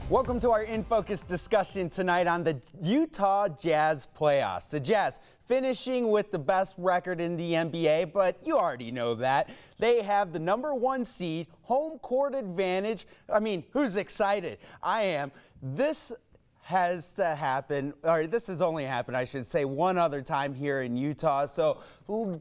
Welcome to our In Focus discussion tonight on the Utah Jazz playoffs. The Jazz finishing with the best record in the NBA, but you already know that. They have the #1 seed, home court advantage. I mean, who's excited? I am. This has to happen, or this has only happened, I should say, one other time here in Utah. So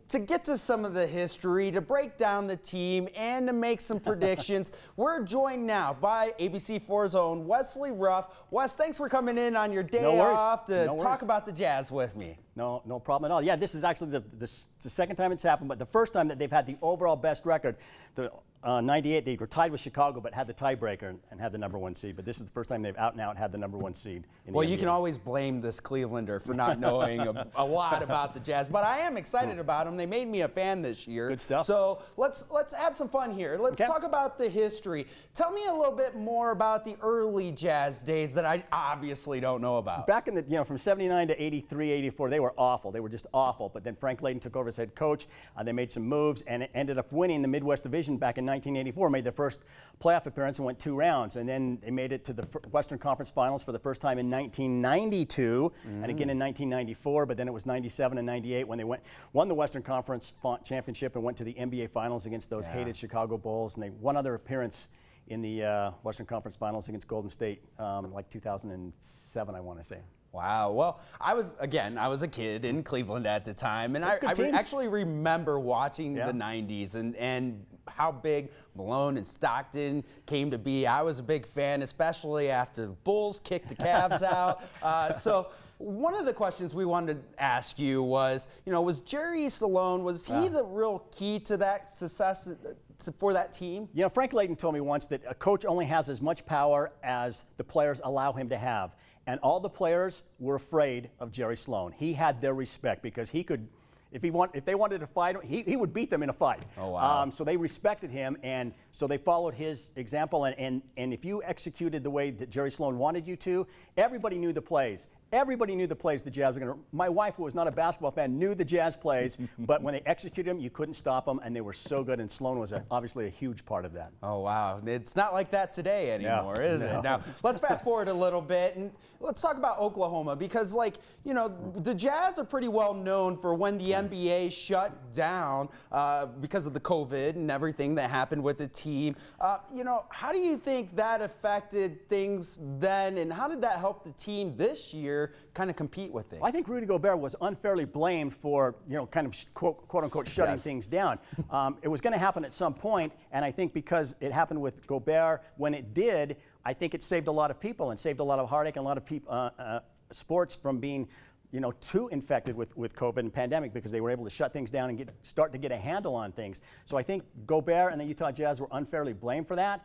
to get to some of the history, to break down the team, and to make some predictions, we're joined now by ABC4's own Wesley Ruff. Wes, thanks for coming in on your day off to talk about the Jazz with me. No problem at all. Yeah, this is actually the second time it's happened, but the first time that they've had the overall best record. The 98, they were tied with Chicago, but had the tiebreaker and had the #1 seed. But this is the first time they've out and out had the #1 seed in the Well, NBA. you can always blame this Clevelander for not knowing a lot about the Jazz, but I am excited about them. They made me a fan this year. Good stuff. So let's have some fun here. Let's talk about the history. Tell me a little bit more about the early Jazz days that I obviously don't know about. Back in the, from 79 to 83, 84, they were awful. They were just awful. But then Frank Layden took over as head coach. They made some moves and ended up winning the Midwest Division back in 1984, made their first playoff appearance and went 2 rounds. And then they made it to the Western Conference Finals for the first time in 1992 and again in 1994, but then it was 97 and 98 when they won the Western Conference Championship and went to the NBA Finals against those hated Chicago Bulls. And they one other appearance in the Western Conference Finals against Golden State, like 2007, I want to say. Wow. Well, I was a kid in Cleveland at the time, and I actually remember watching the 90s and how big Malone and Stockton came to be. I was a big fan, especially after the Bulls kicked the Cavs out. So one of the questions we wanted to ask you was, was Jerry Sloan, was he the real key to that success for that team? Frank Layden told me once that a coach only has as much power as the players allow him to have. And all the players were afraid of Jerry Sloan. He had their respect because he could, if they wanted to fight him, he would beat them in a fight. Oh, wow. So they respected him, and so they followed his example. And if you executed the way that Jerry Sloan wanted you to, everybody knew the plays. Everybody knew the plays the Jazz were going to. My wife, who was not a basketball fan, knew the Jazz plays, but when they executed them, you couldn't stop them, and they were so good, and Sloan was obviously a huge part of that. Oh, wow. It's not like that today anymore, is it? Now, let's fast forward a little bit, and let's talk about Oklahoma, because, the Jazz are pretty well known for when the NBA shut down because of the COVID and everything that happened with the team. How do you think that affected things then, and how did that help the team this year kind of compete with things? I think Rudy Gobert was unfairly blamed for, kind of quote unquote shutting things down. It was going to happen at some point, and I think because it happened with Gobert when it did, I think it saved a lot of people and saved a lot of heartache and a lot of people, sports from being too infected with COVID and pandemic, because they were able to shut things down and start to get a handle on things. So I think Gobert and the Utah Jazz were unfairly blamed for that.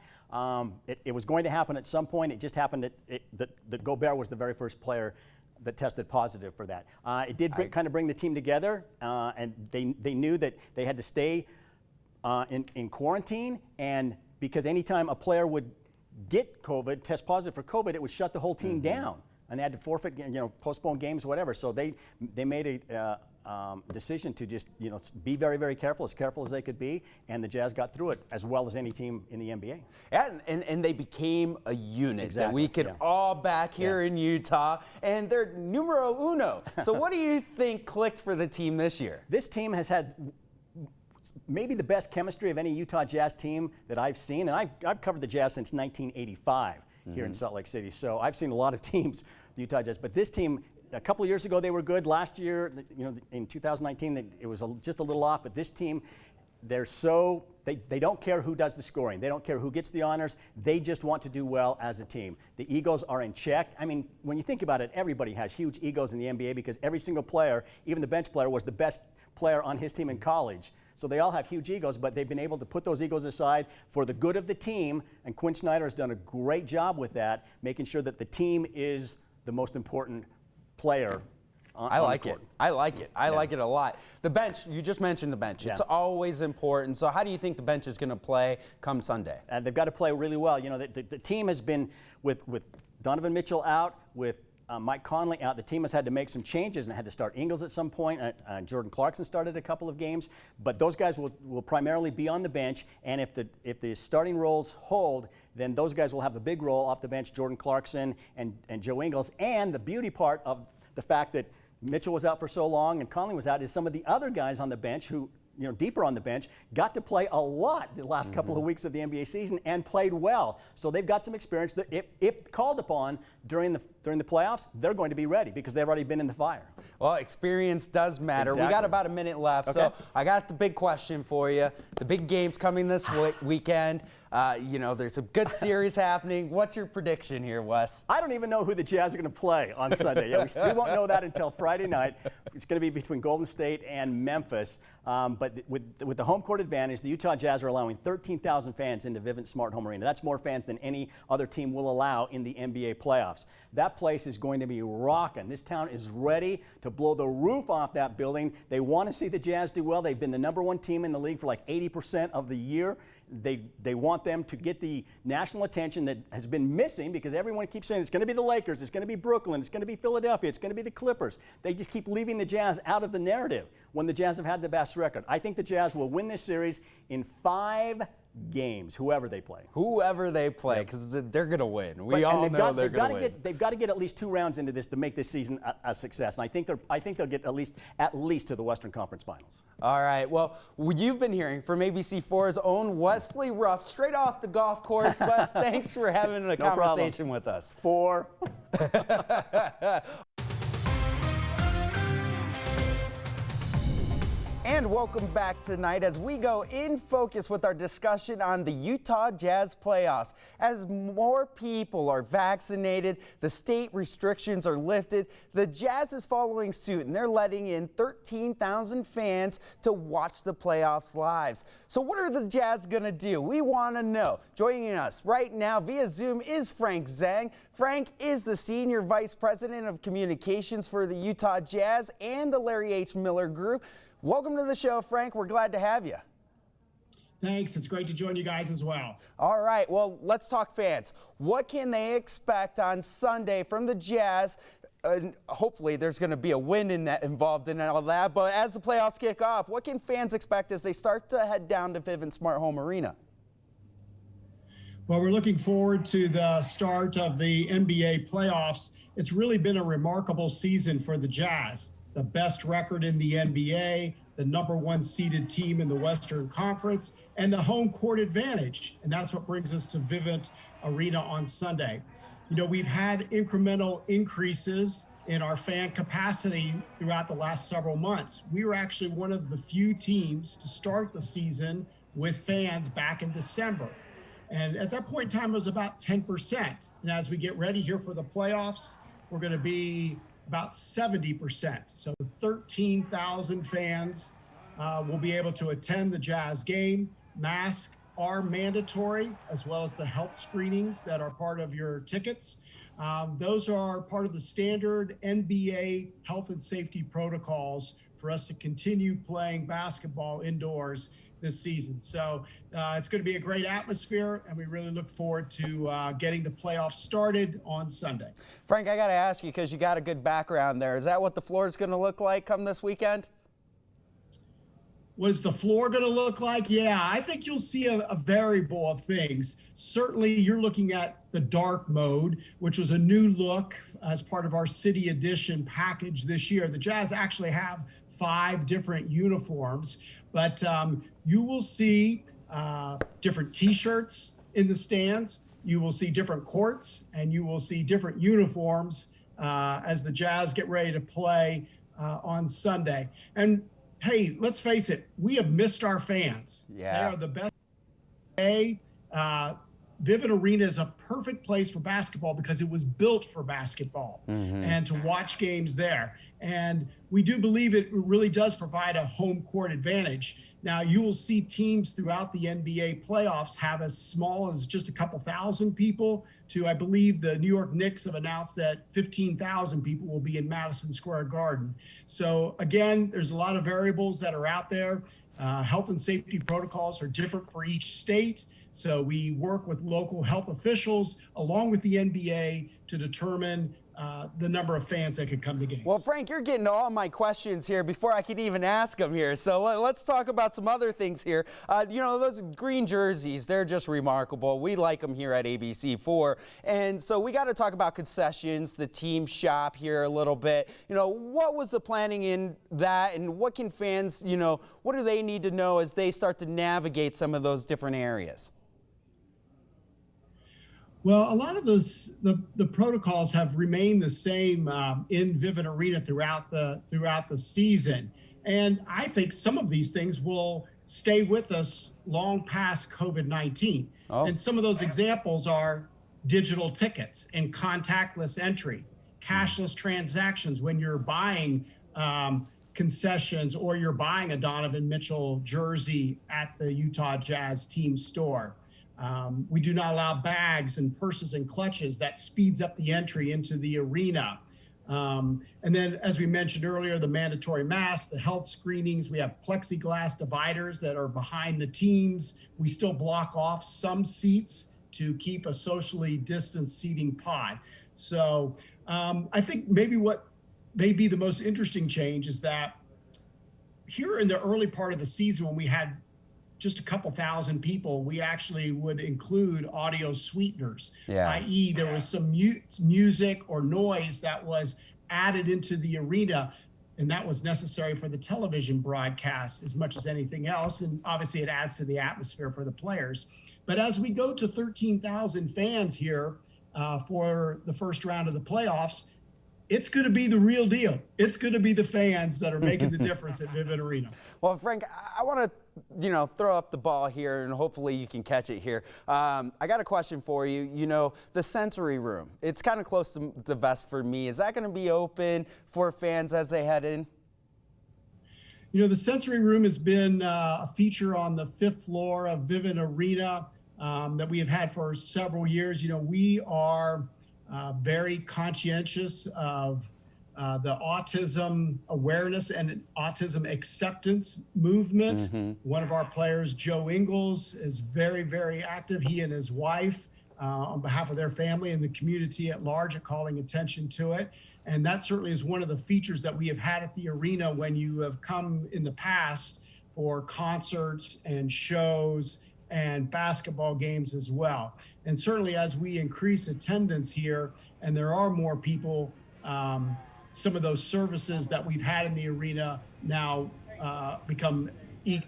It was going to happen at some point. It just happened that Gobert was the very first player that tested positive for that. It did kind of bring the team together, and they knew that they had to stay in quarantine, and because anytime a player would get COVID, test positive for COVID, it would shut the whole team down. And they had to forfeit, postpone games, whatever. So they made a decision to just, be very, very careful as they could be. And the Jazz got through it as well as any team in the NBA. Yeah, and they became a unit that we could all back here in Utah. And they're numero uno. So what do you think clicked for the team this year? This team has had maybe the best chemistry of any Utah Jazz team that I've seen. And I've covered the Jazz since 1985. Here in Salt Lake City. So I've seen a lot of teams, the Utah Jazz, but this team, a couple of years ago they were good. Last year, in 2019, it was just a little off, but this team, they don't care who does the scoring. They don't care who gets the honors. They just want to do well as a team. The egos are in check. I mean, when you think about it, everybody has huge egos in the NBA because every single player, even the bench player, was the best player on his team in college. So they all have huge egos, but they've been able to put those egos aside for the good of the team, and Quinn Snyder has done a great job with that, making sure that the team is the most important player I like it. I like it. I like it a lot. The bench, you just mentioned the bench. It's always important. So how do you think the bench is going to play come Sunday? They've got to play really well. The team has been with Donovan Mitchell out, with Mike Conley out, the team has had to make some changes and had to start Ingles at some point. Jordan Clarkson started a couple of games, but those guys will primarily be on the bench. And if the starting roles hold, then those guys will have a big role off the bench, Jordan Clarkson and Joe Ingles. And the beauty part of the fact that Mitchell was out for so long and Conley was out is some of the other guys on the bench who, deeper on the bench, got to play a lot the last couple of weeks of the NBA season and played well. So they've got some experience that if called upon during the playoffs, they're going to be ready because they've already been in the fire. Well, experience does matter. Exactly. We got about a minute left, Okay. so I got the big question for you. The big game's coming this weekend. There's a good series happening. What's your prediction here, Wes? I don't even know who the Jazz are going to play on Sunday. We won't know that until Friday night. It's going to be between Golden State and Memphis. But with the home court advantage, the Utah Jazz are allowing 13,000 fans into Vivint Smart Home Arena. That's more fans than any other team will allow in the NBA playoffs. That place is going to be rocking. This town is ready to blow the roof off that building. They want to see the Jazz do well. They've been the #1 team in the league for like 80% of the year. They want them to get the national attention that has been missing because everyone keeps saying it's going to be the Lakers, it's going to be Brooklyn, it's going to be Philadelphia, it's going to be the Clippers. They just keep leaving the Jazz out of the narrative when the Jazz have had the best record. I think the Jazz will win this series in 5 games, whoever they play. Whoever they play, because they're going to win. We all know they're going to win. They've got to get at least 2 rounds into this to make this season a success. And I think they'll get at least to the Western Conference Finals. All right. Well, you've been hearing from ABC4's own Wesley Ruff, straight off the golf course. Wes, thanks for having a conversation with us. 4. And welcome back tonight as we go in focus with our discussion on the Utah Jazz playoffs. As more people are vaccinated, the state restrictions are lifted, the Jazz is following suit and they're letting in 13,000 fans to watch the playoffs live. So what are the Jazz going to do? We want to know. Joining us right now via Zoom is Frank Zang. Frank is the Senior Vice President of Communications for the Utah Jazz and the Larry H. Miller Group. Welcome to the show, Frank. We're glad to have you. Thanks. It's great to join you guys as well. All right. Well, let's talk fans. What can they expect on Sunday from the Jazz? Hopefully there's going to be a win involved in all that. But as the playoffs kick off, what can fans expect as they start to head down to Vivint Smart Home Arena? Well, we're looking forward to the start of the NBA playoffs. It's really been a remarkable season for the Jazz. The best record in the NBA, the #1 seeded team in the Western Conference, and the home court advantage. And that's what brings us to Vivint Arena on Sunday. We've had incremental increases in our fan capacity throughout the last several months. We were actually one of the few teams to start the season with fans back in December. And at that point in time, it was about 10%. And as we get ready here for the playoffs, we're going to be about 70%. So 13,000 fans will be able to attend the Jazz game. Masks are mandatory, as well as the health screenings that are part of your tickets. Those are part of the standard NBA health and safety protocols for us to continue playing basketball indoors this season. So it's going to be a great atmosphere, and we really look forward to getting the playoffs started on Sunday. Frank, I got to ask you, because you got a good background there. Is that what the floor is going to look like come this weekend? What is the floor going to look like? Yeah, I think you'll see a variable of things. Certainly, you're looking at the dark mode, which was a new look as part of our City Edition package this year. The Jazz actually have 5 different uniforms, but you will see different T-shirts in the stands. You will see different courts, and you will see different uniforms as the Jazz get ready to play on Sunday. And hey, let's face it, we have missed our fans. Yeah. They are the best. Vivint Arena is a perfect place for basketball because it was built for basketball and to watch games there. And we do believe it really does provide a home court advantage. Now, you will see teams throughout the NBA playoffs have as small as just a couple thousand people to, I believe the New York Knicks have announced that 15,000 people will be in Madison Square Garden. So again, there's a lot of variables that are out there. Health and safety protocols are different for each state. So we work with local health officials along with the NBA to determine the number of fans that could come to games. Well, Frank, you're getting to all my questions here before I could even ask them here. So let's talk about some other things here. You know, those green jerseys, they're just remarkable. We like them here at ABC4. And so we got to talk about concessions, the team shop here a little bit. You know, what was the planning in that, and what can fans, you know, what do they need to know as they start to navigate some of those different areas? Well, a lot of those the protocols have remained the same in Vivint Arena throughout the season, and I think some of these things will stay with us long past COVID-19. Oh. And some of those examples are digital tickets and contactless entry, cashless transactions when you're buying concessions or you're buying a Donovan Mitchell jersey at the Utah Jazz team store. We do not allow bags and purses and clutches. That speeds up the entry into the arena. And then, as we mentioned earlier, the mandatory masks, the health screenings. We have plexiglass dividers that are behind the teams. We still block off some seats to keep a socially distanced seating pod. So I think maybe what may be the most interesting change is that here in the early part of the season, when we had just a couple thousand people, we actually would include audio sweeteners, i.e. there was some music or noise that was added into the arena, and that was necessary for the television broadcast as much as anything else, and obviously it adds to the atmosphere for the players. But as we go to 13,000 fans here for the first round of the playoffs, it's going to be the real deal. It's going to be the fans that are making the difference at Vivint Arena. Well, Frank, I want to, you know, throw up the ball here, and hopefully you can catch it here. I got a question for you. You know, the sensory room, it's kind of close to the vest for me. Is that going to be open for fans as they head in? You know, the sensory room has been a feature on the 5th floor of Vivint Arena that we have had for several years. You know, we are very conscientious of the autism awareness and autism acceptance movement. Mm-hmm. One of our players, Joe Ingles, is very, very active. He and his wife, on behalf of their family and the community at large, are calling attention to it. And that certainly is one of the features that we have had at the arena when you have come in the past for concerts and shows and basketball games as well. And certainly as we increase attendance here and there are more people, some of those services that we've had in the arena now become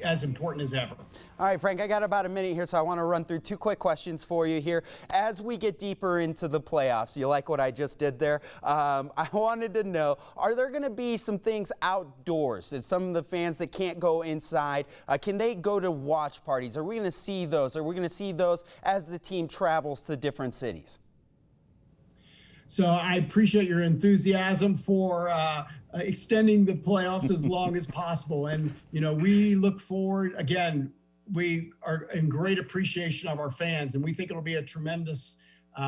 as important as ever. All right, Frank, I got about a minute here, so I want to run through 2 quick questions for you here. As we get deeper into the playoffs, you like what I just did there? I wanted to know, are there going to be some things outdoors that some of the fans that can't go inside, can they go to watch parties? Are we going to see those? Are we going to see those as the team travels to different cities? So I appreciate your enthusiasm for extending the playoffs as long as possible. And, you know, we look forward, again, we are in great appreciation of our fans, and we think it'll be a tremendous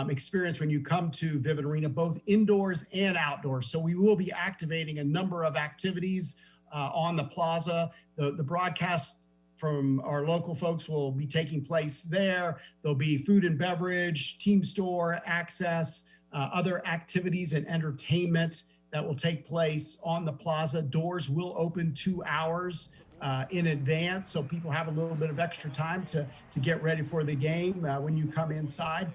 experience when you come to Vivint Arena, both indoors and outdoors. So we will be activating a number of activities on the plaza. The broadcast from our local folks will be taking place there. There'll be food and beverage, team store access, other activities and entertainment that will take place on the plaza. Doors will open 2 hours in advance, so people have a little bit of extra time to get ready for the game when you come inside.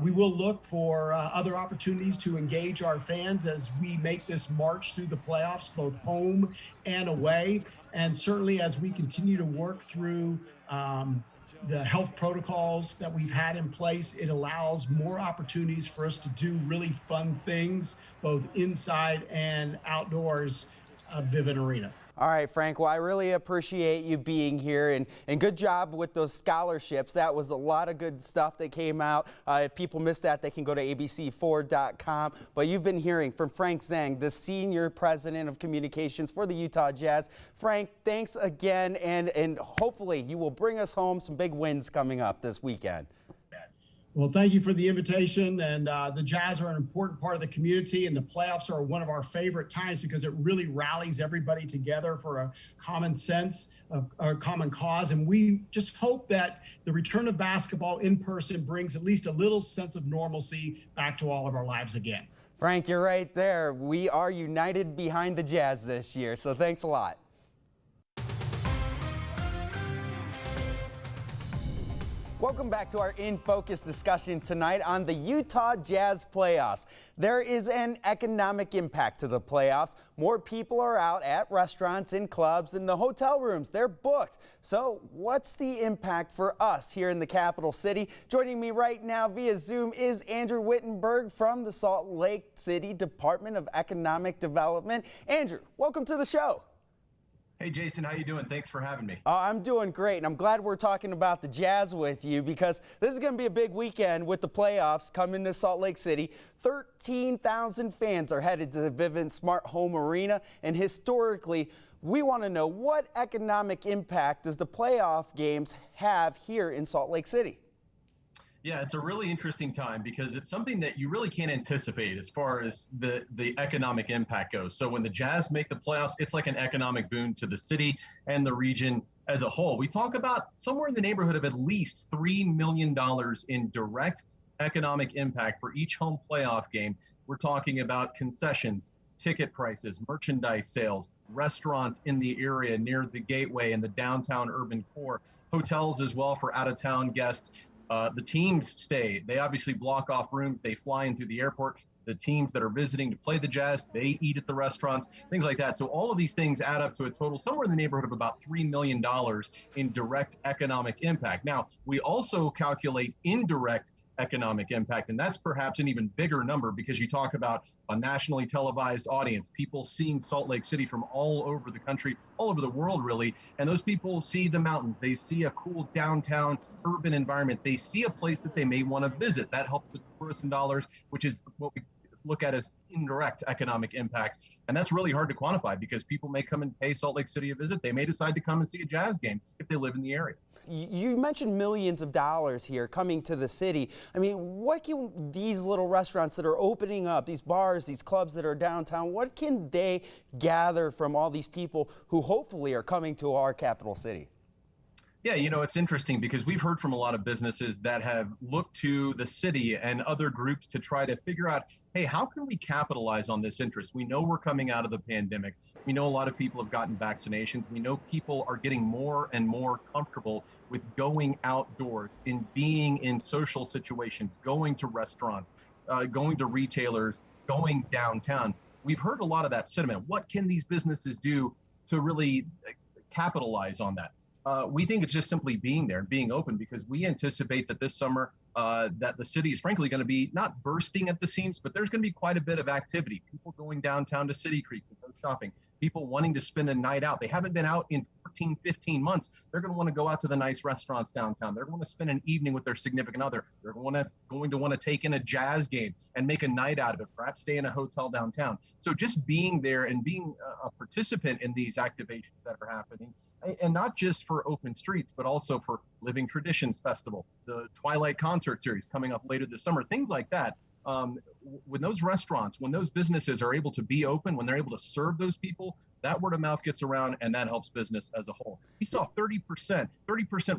We will look for other opportunities to engage our fans as we make this march through the playoffs, both home and away. And certainly as we continue to work through the health protocols that we've had in place, it allows more opportunities for us to do really fun things, both inside and outdoors of Vivint Arena. All right, Frank, well, I really appreciate you being here, and good job with those scholarships. That was a lot of good stuff that came out. If people missed that, they can go to abc4.com. But you've been hearing from Frank Zang, the Senior President of Communications for the Utah Jazz. Frank, thanks again, and hopefully you will bring us home some big wins coming up this weekend. Well, thank you for the invitation. And the Jazz are an important part of the community, and the playoffs are one of our favorite times because it really rallies everybody together for a common sense, a common cause. And we just hope that the return of basketball in person brings at least a little sense of normalcy back to all of our lives again. Frank, you're right there. We are united behind the Jazz this year, so thanks a lot. Welcome back to our In Focus discussion tonight on the Utah Jazz playoffs. There is an economic impact to the playoffs. More people are out at restaurants and clubs, and the hotel rooms, they're booked. So what's the impact for us here in the capital city? Joining me right now via Zoom is Andrew Wittenberg from the Salt Lake City Department of Economic Development. Andrew, welcome to the show. Hey, Jason, how you doing? Thanks for having me. I'm doing great, and I'm glad we're talking about the Jazz with you because this is going to be a big weekend with the playoffs coming to Salt Lake City. 13,000 fans are headed to the Vivint Smart Home Arena, and historically, we want to know what economic impact does the playoff games have here in Salt Lake City? Yeah, it's a really interesting time because it's something that you really can't anticipate as far as the economic impact goes. So when the Jazz make the playoffs, it's like an economic boon to the city and the region as a whole. We talk about somewhere in the neighborhood of at least $3 million in direct economic impact for each home playoff game. We're talking about concessions, ticket prices, merchandise sales, restaurants in the area near the gateway and the downtown urban core, hotels as well for out-of-town guests. The teams stay. They obviously block off rooms. They fly in through the airport. The teams that are visiting to play the Jazz, they eat at the restaurants, things like that. So all of these things add up to a total somewhere in the neighborhood of about $3 million in direct economic impact. Now, we also calculate indirect economic impact, and that's perhaps an even bigger number because you talk about a nationally televised audience, people seeing Salt Lake City from all over the country, all over the world really, and those people see the mountains, they see a cool downtown urban environment, they see a place that they may want to visit. That helps the tourism dollars, which is what we look at as indirect economic impact. And that's really hard to quantify because people may come and pay Salt Lake City a visit. They may decide to come and see a Jazz game if they live in the area. You mentioned millions of dollars here coming to the city. I mean, what can these little restaurants that are opening up, these bars, these clubs that are downtown, what can they gather from all these people who hopefully are coming to our capital city? Yeah, you know, it's interesting because we've heard from a lot of businesses that have looked to the city and other groups to try to figure out, hey, how can we capitalize on this interest? We know we're coming out of the pandemic. We know a lot of people have gotten vaccinations. We know people are getting more and more comfortable with going outdoors, in being in social situations, going to restaurants, going to retailers, going downtown. We've heard a lot of that sentiment. What can these businesses do to really capitalize on that? We think it's just simply being there and being open because we anticipate that this summer that the city is frankly going to be not bursting at the seams, but there's going to be quite a bit of activity. People going downtown to City Creek to go shopping, people wanting to spend a night out. They haven't been out in 14, 15 months. They're going to want to go out to the nice restaurants downtown. They're going to spend an evening with their significant other. They're going to want to take in a Jazz game and make a night out of it, perhaps stay in a hotel downtown. So just being there and being a participant in these activations that are happening, and not just for Open Streets, but also for Living Traditions Festival, the Twilight Concert Series coming up later this summer, things like that. When those restaurants, when those businesses are able to be open, when they're able to serve those people, that word of mouth gets around and that helps business as a whole. We saw 30%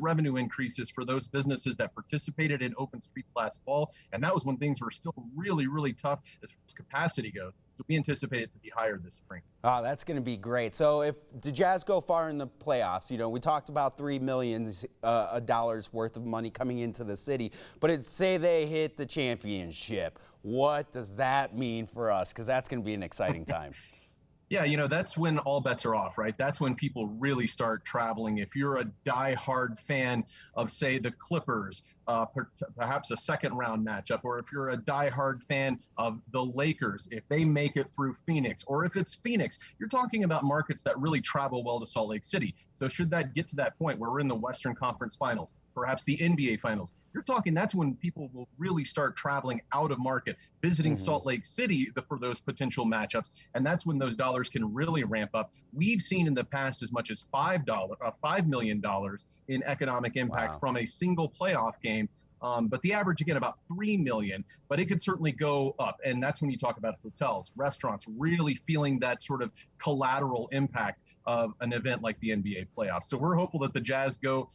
revenue increases for those businesses that participated in Open Streets last fall. And that was when things were still really, really tough as far as capacity goes. So we anticipate it to be higher this spring. Oh, that's going to be great. So if the Jazz go far in the playoffs, you know, we talked about $3 million worth of money coming into the city, but say they hit the championship. What does that mean for us? Because that's going to be an exciting time. Yeah, you know, that's when all bets are off, right? That's when people really start traveling. If you're a diehard fan of, say, the Clippers, perhaps a second-round matchup, or if you're a diehard fan of the Lakers, if they make it through Phoenix, or if it's Phoenix, you're talking about markets that really travel well to Salt Lake City. So should that get to that point where we're in the Western Conference Finals, perhaps the NBA Finals, you're talking that's when people will really start traveling out of market, visiting Salt Lake City for those potential matchups. And that's when those dollars can really ramp up. We've seen in the past as much as $5 million in economic impact from a single playoff game. But the average, again, about $3 million, but it could certainly go up. And that's when you talk about hotels, restaurants, really feeling that sort of collateral impact of an event like the NBA playoffs. So we're hopeful that the Jazz go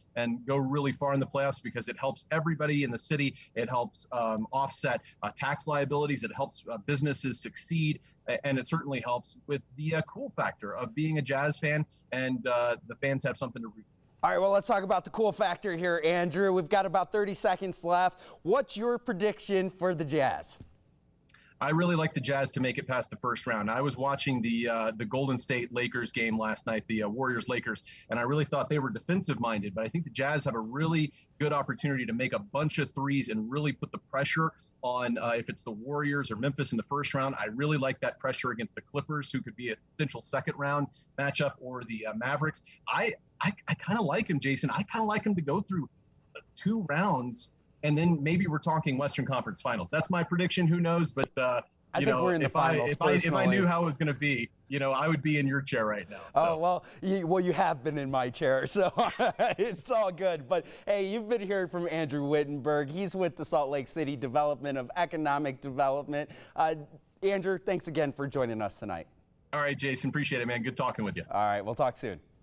really far in the playoffs because it helps everybody in the city. It helps offset tax liabilities. It helps businesses succeed. And it certainly helps with the cool factor of being a Jazz fan, and the fans have something to root for. All right, well, let's talk about the cool factor here, Andrew. We've got about 30 seconds left. What's your prediction for the Jazz? I really like the Jazz to make it past the first round. I was watching the Golden State Lakers game last night, the Warriors-Lakers, and I really thought they were defensive-minded. But I think the Jazz have a really good opportunity to make a bunch of threes and really put the pressure on if it's the Warriors or Memphis in the first round. I really like that pressure against the Clippers, who could be a potential second-round matchup, or the Mavericks. I kind of like him, Jason. I kind of like him to go through 2 rounds. And then maybe we're talking Western Conference Finals. That's my prediction. Who knows? But I think we're in the finals. If I knew how it was going to be, I would be in your chair right now. So. Oh well, you have been in my chair, so it's all good. But hey, you've been hearing from Andrew Wittenberg. He's with the Salt Lake City Development of Economic Development. Andrew, thanks again for joining us tonight. All right, Jason, appreciate it, man. Good talking with you. All right, we'll talk soon.